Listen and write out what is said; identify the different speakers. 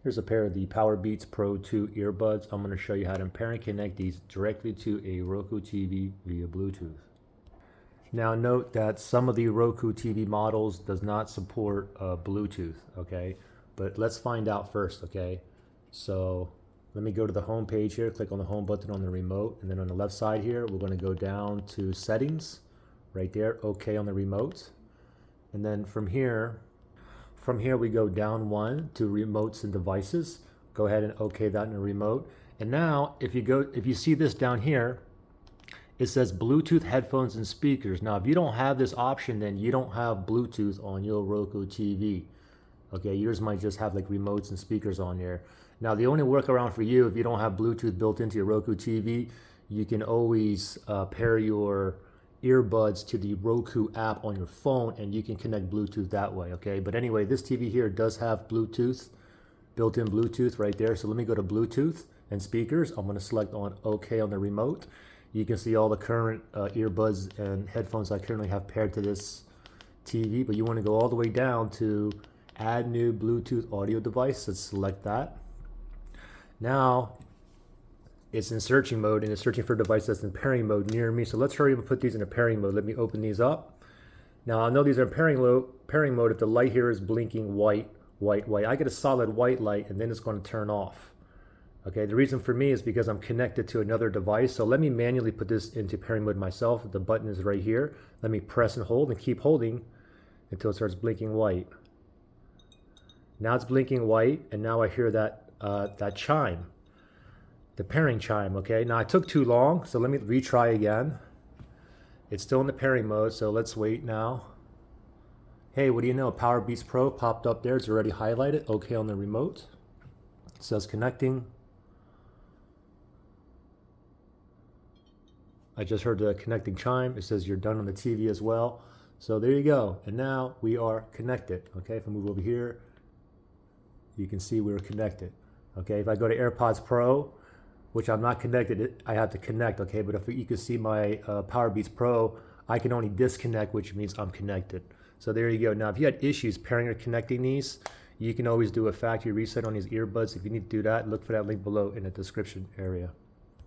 Speaker 1: Here's a pair of the Powerbeats Pro 2 earbuds. I'm going to show you how to pair and connect these directly to a Roku TV via Bluetooth. Now note that some of the Roku TV models does not support Bluetooth, okay? But let's find out first, okay? So let me go to the home page here, click on the home button on the remote, and then on the left side here, we're going to go down to settings, right there, okay on the remote. And then from here we go down one to remotes and devices. Go ahead and okay that in the remote. And now if you see this down here, it says Bluetooth headphones and speakers. Now if you don't have this option, then you don't have Bluetooth on your Roku TV. Okay, yours might just have like remotes and speakers on there. Now the only workaround for you, if you don't have Bluetooth built into your Roku TV, you can always pair your earbuds to the Roku app on your phone and you can connect Bluetooth that way, okay? But anyway, this TV here does have Bluetooth, built-in Bluetooth right there. So let me go to Bluetooth and speakers. I'm gonna select on OK on the remote. You can see all the current earbuds and headphones I currently have paired to this TV, but you wanna go all the way down to add new Bluetooth audio device. Let's select that. Now, it's in searching mode and it's searching for a device that's in pairing mode near me. So let's hurry up and put these in a pairing mode. Let me open these up. Now I know these are in pairing mode if the light here is blinking white. I get a solid white light and then it's going to turn off. Okay, the reason for me is because I'm connected to another device. So let me manually put this into pairing mode myself. The button is right here. Let me press and hold and keep holding until it starts blinking white. Now it's blinking white and now I hear that chime. The pairing chime, okay? Now I took too long, so let me retry again. It's still in the pairing mode, so let's wait now. Hey, what do you know? Powerbeats Pro popped up there. It's already highlighted. Okay on the remote. It says connecting. I just heard the connecting chime. It says you're done on the TV as well. So there you go. And now we are connected, okay? If I move over here, you can see we're connected. Okay, if I go to AirPods Pro, which I'm not connected, I have to connect, okay? But if you can see my Powerbeats Pro, I can only disconnect, which means I'm connected. So there you go. Now, if you had issues pairing or connecting these, you can always do a factory reset on these earbuds. If you need to do that, look for that link below in the description area.